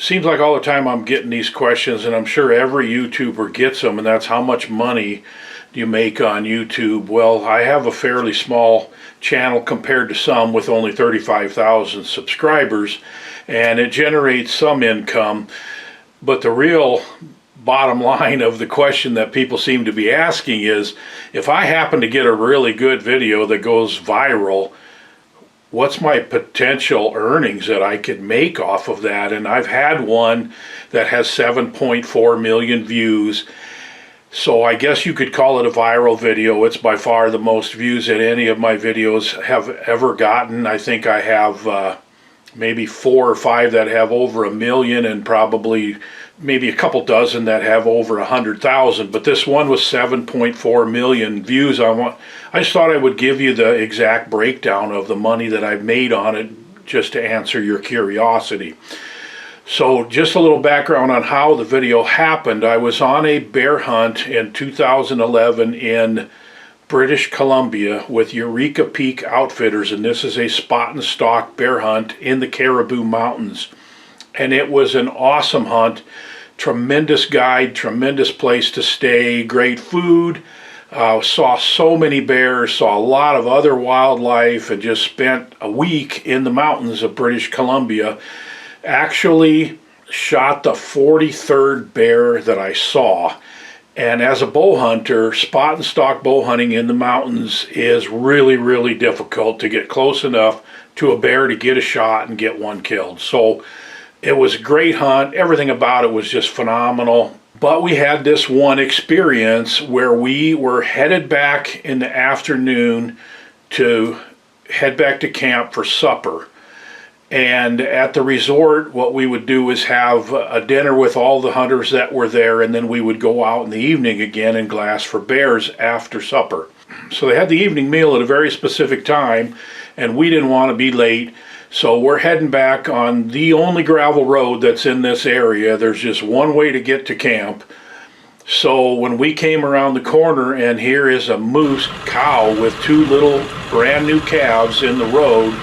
Seems like all the time I'm getting these questions, and I'm sure every YouTuber gets them, and that's how much money do you make on YouTube? Well, I have a fairly small channel compared to some with only 35,000 subscribers, and it generates some income, but the real bottom line of the question that people seem to be asking is, if I happen to get a really good video that goes viral, what's my potential earnings that I could make off of that? And I've had one that has 7.4 million views. So I guess you could call it a viral video. It's by far the most views that any of my videos have ever gotten. I think I have maybe 4 or 5 that have over 1 million, and probably maybe a couple dozen that have over 100,000. But this one was 7.4 million views. I just thought I would give you the exact breakdown of the money that I've made on it, just to answer your curiosity. So just a little background on how the video happened. I was on a bear hunt in 2011 in British Columbia with Eureka Peak Outfitters, and this is a spot and stalk bear hunt in the Caribou Mountains. And it was an awesome hunt, tremendous guide, tremendous place to stay, great food, saw so many bears, saw a lot of other wildlife, and just spent a week in the mountains of British Columbia. Actually shot the 43rd bear that I saw. And as a bow hunter, spot and stalk bow hunting in the mountains is really, really difficult to get close enough to a bear to get a shot and get one killed. So it was a great hunt. Everything about it was just phenomenal. But we had this one experience where we were headed back in the afternoon to head back to camp for supper. And at the resort, what we would do is have a dinner with all the hunters that were there, and then we would go out in the evening again and glass for bears after supper. So they had the evening meal at a very specific time, and we didn't want to be late. So we're heading back on the only gravel road that's in this area. There's just one way to get to camp. So when we came around the corner, and here is a moose cow with 2 little brand new calves in the road,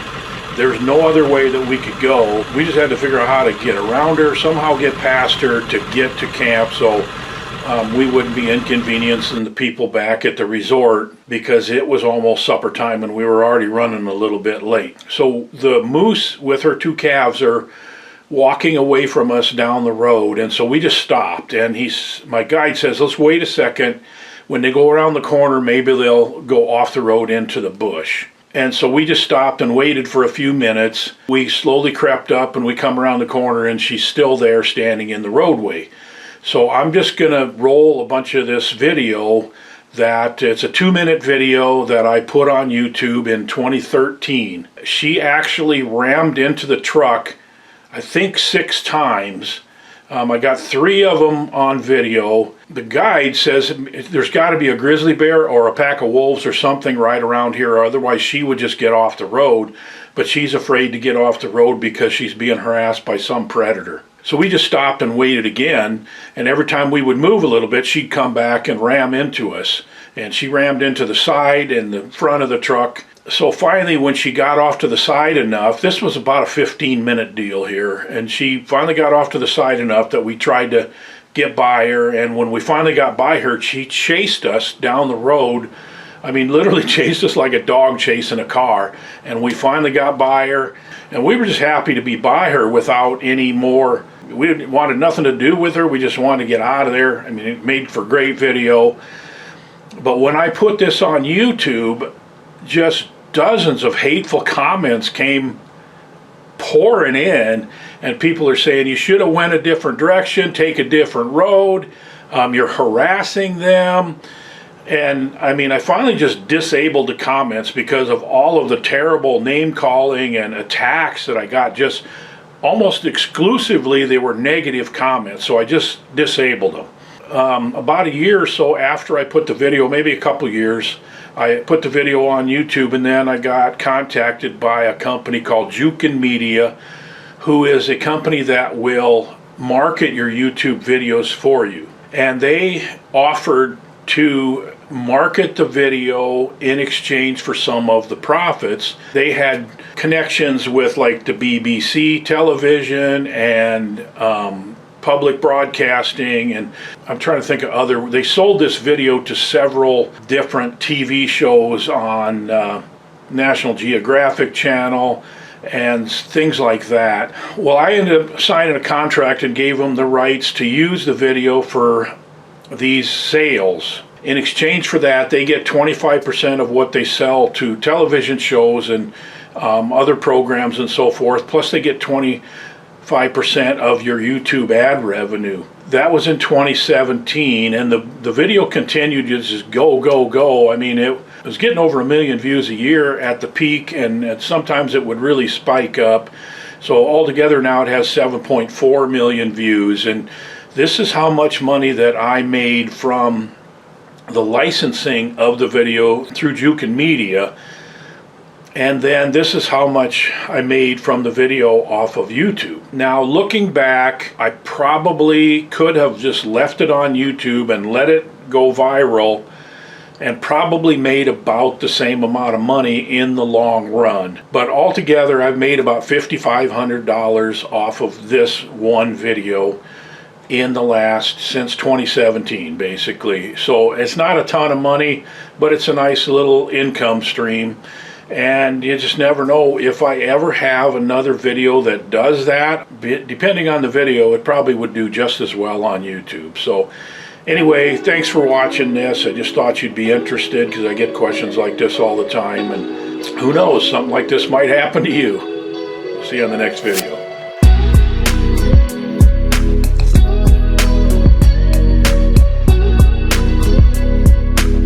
there's no other way that we could go. We just had to figure out how to get around her, somehow get past her to get to camp, so we wouldn't be inconveniencing the people back at the resort, because it was almost supper time and we were already running a little bit late. So the moose with her 2 calves are walking away from us down the road, and so we just stopped, and my guide says, let's wait a second. When they go around the corner, maybe they'll go off the road into the bush. And so we just stopped and waited for a few minutes. We slowly crept up, and we come around the corner, and she's still there standing in the roadway. So I'm just gonna roll a bunch of this video. That it's a 2-minute video that I put on YouTube in 2013. She actually rammed into the truck, I think 6 times. I got 3 of them on video. The guide says there's got to be a grizzly bear or a pack of wolves or something right around here, or otherwise she would just get off the road. But she's afraid to get off the road because she's being harassed by some predator. So we just stopped and waited again, and every time we would move a little bit, she'd come back and ram into us. And she rammed into the side and the front of the truck. So finally, when she got off to the side enough, this was about a 15-minute deal here, and she finally got off to the side enough that we tried to get by her, and when we finally got by her, she chased us down the road. I mean, literally chased us like a dog chasing a car, and we finally got by her, and we were just happy to be by her without any more. We wanted nothing to do with her. We just wanted to get out of there. I mean, it made for great video. But when I put this on YouTube, just dozens of hateful comments came pouring in, and people are saying you should have went a different direction, take a different road, you're harassing them. And I mean, I finally just disabled the comments because of all of the terrible name calling and attacks that I got. Just almost exclusively they were negative comments, so I just disabled them. About a year or so after I put the video, maybe a couple years, I put the video on YouTube, and then I got contacted by a company called Jukin Media, who is a company that will market your YouTube videos for you. And they offered to market the video in exchange for some of the profits. They had connections with like the BBC television and public broadcasting, and I'm trying to think of other, they sold this video to several different TV shows on National Geographic Channel and things like that. Well, I ended up signing a contract and gave them the rights to use the video for these sales. In exchange for that, they get 25% of what they sell to television shows and other programs and so forth, plus they get 25% of your YouTube ad revenue. That was in 2017, and the video continued to just go, go, go. I mean, it was getting over 1 million views a year at the peak, and sometimes it would really spike up. So altogether now it has 7.4 million views, and this is how much money that I made from the licensing of the video through Jukin Media. And then this is how much I made from the video off of YouTube. Now, looking back, I probably could have just left it on YouTube and let it go viral and probably made about the same amount of money in the long run. But altogether, I've made about $5,500 off of this one video in the since 2017, basically. So it's not a ton of money, but it's a nice little income stream. And you just never know if I ever have another video that does that. Depending on the video, it probably would do just as well on YouTube. So anyway, thanks for watching this. I just thought you'd be interested because I get questions like this all the time. And who knows, something like this might happen to you. See you on the next video.